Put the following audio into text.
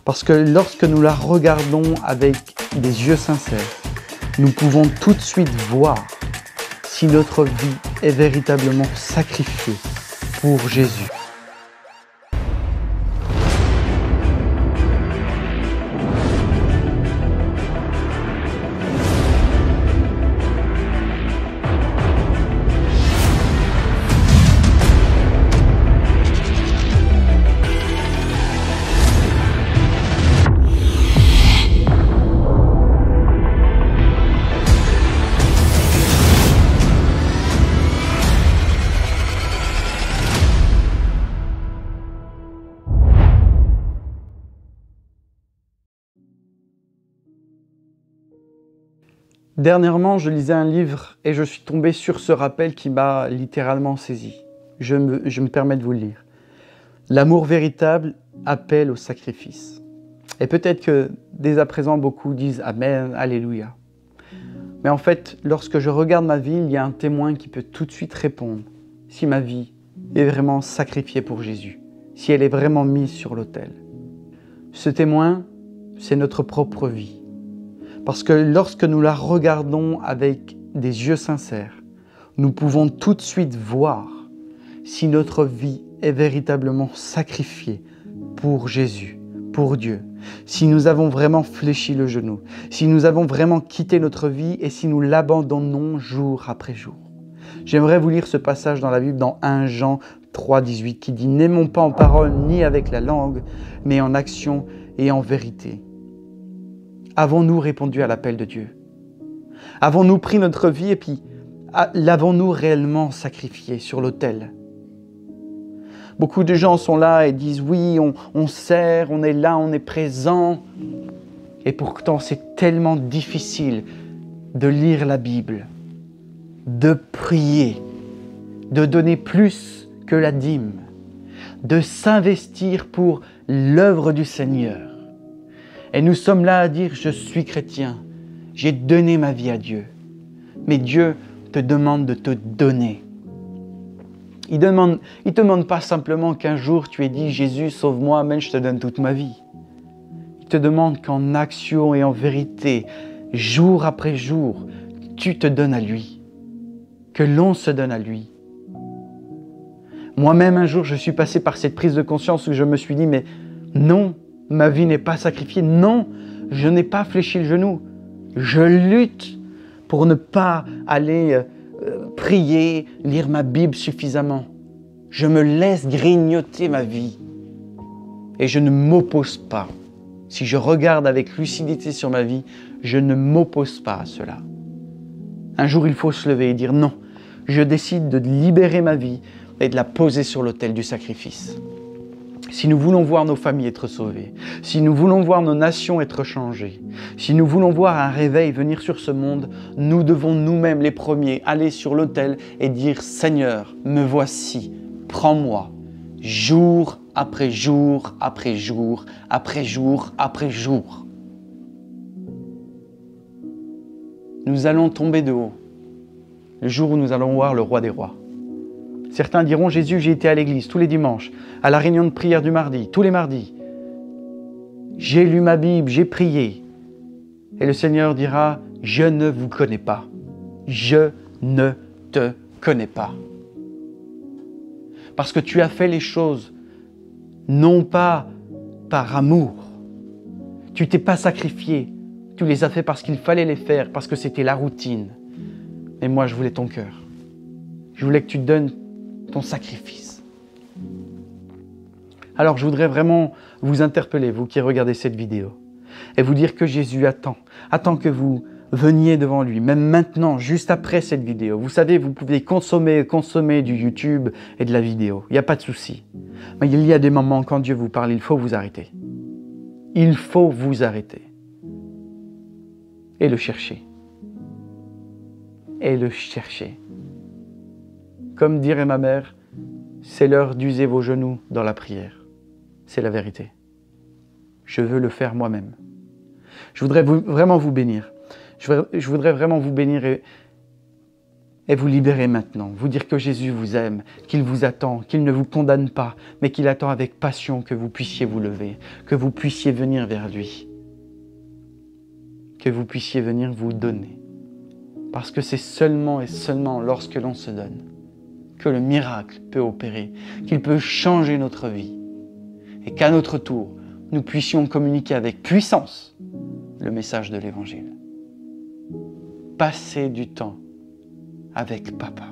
Parce que lorsque nous la regardons avec des yeux sincères, nous pouvons tout de suite voir si notre vie est véritablement sacrifiée pour Jésus. Dernièrement, je lisais un livre et je suis tombé sur ce rappel qui m'a littéralement saisi. Je me permets de vous le lire. L'amour véritable appelle au sacrifice. Et peut-être que dès à présent, beaucoup disent « Amen, Alléluia ». Mais en fait, lorsque je regarde ma vie, il y a un témoin qui peut tout de suite répondre si ma vie est vraiment sacrifiée pour Jésus, si elle est vraiment mise sur l'autel. Ce témoin, c'est notre propre vie. Parce que lorsque nous la regardons avec des yeux sincères, nous pouvons tout de suite voir si notre vie est véritablement sacrifiée pour Jésus, pour Dieu. Si nous avons vraiment fléchi le genou, si nous avons vraiment quitté notre vie et si nous l'abandonnons jour après jour. J'aimerais vous lire ce passage dans la Bible dans 1 Jean 3, 18 qui dit « N'aimons pas en parole ni avec la langue, mais en action et en vérité. » Avons-nous répondu à l'appel de Dieu? Avons-nous pris notre vie et puis l'avons-nous réellement sacrifié sur l'autel? Beaucoup de gens sont là et disent oui, on sert, on est là, on est présent. Et pourtant, c'est tellement difficile de lire la Bible, de prier, de donner plus que la dîme, de s'investir pour l'œuvre du Seigneur. Et nous sommes là à dire, je suis chrétien, j'ai donné ma vie à Dieu. Mais Dieu te demande de te donner. Il te demande pas simplement qu'un jour tu aies dit, Jésus, sauve-moi, amen, je te donne toute ma vie. Il te demande qu'en action et en vérité, jour après jour, tu te donnes à lui. Que l'on se donne à lui. Moi-même, un jour, je suis passé par cette prise de conscience où je me suis dit, mais non, ma vie n'est pas sacrifiée. Non, je n'ai pas fléchi le genou. Je lutte pour ne pas aller prier, lire ma Bible suffisamment. Je me laisse grignoter ma vie. Et je ne m'oppose pas. Si je regarde avec lucidité sur ma vie, je ne m'oppose pas à cela. Un jour, il faut se lever et dire non. Je décide de libérer ma vie et de la poser sur l'autel du sacrifice. Si nous voulons voir nos familles être sauvées, si nous voulons voir nos nations être changées, si nous voulons voir un réveil venir sur ce monde, nous devons nous-mêmes les premiers aller sur l'autel et dire « Seigneur, me voici, prends-moi, jour après jour, après jour, après jour, après jour. » Nous allons tomber de haut, le jour où nous allons voir le roi des rois. Certains diront, Jésus, j'ai été à l'église tous les dimanches, à la réunion de prière du mardi, tous les mardis. J'ai lu ma Bible, j'ai prié. Et le Seigneur dira, je ne vous connais pas. Je ne te connais pas. Parce que tu as fait les choses, non pas par amour. Tu t'es pas sacrifié. Tu les as fait parce qu'il fallait les faire, parce que c'était la routine. Mais moi, je voulais ton cœur. Je voulais que tu donnes ton sacrifice. Alors, je voudrais vraiment vous interpeller, vous qui regardez cette vidéo, et vous dire que Jésus attend que vous veniez devant lui, même maintenant, juste après cette vidéo. Vous savez, vous pouvez consommer du YouTube et de la vidéo, il n'y a pas de souci. Mais il y a des moments quand Dieu vous parle, il faut vous arrêter. Il faut vous arrêter. Et le chercher. Et le chercher. Comme dirait ma mère, c'est l'heure d'user vos genoux dans la prière. C'est la vérité. Je veux le faire moi-même. Je voudrais vraiment vous bénir. Je voudrais vraiment vous bénir et vous libérer maintenant. Vous dire que Jésus vous aime, qu'il vous attend, qu'il ne vous condamne pas, mais qu'il attend avec passion que vous puissiez vous lever, que vous puissiez venir vers lui, que vous puissiez venir vous donner. Parce que c'est seulement et seulement lorsque l'on se donne que le miracle peut opérer, qu'il peut changer notre vie et qu'à notre tour, nous puissions communiquer avec puissance le message de l'Évangile. Passez du temps avec Papa.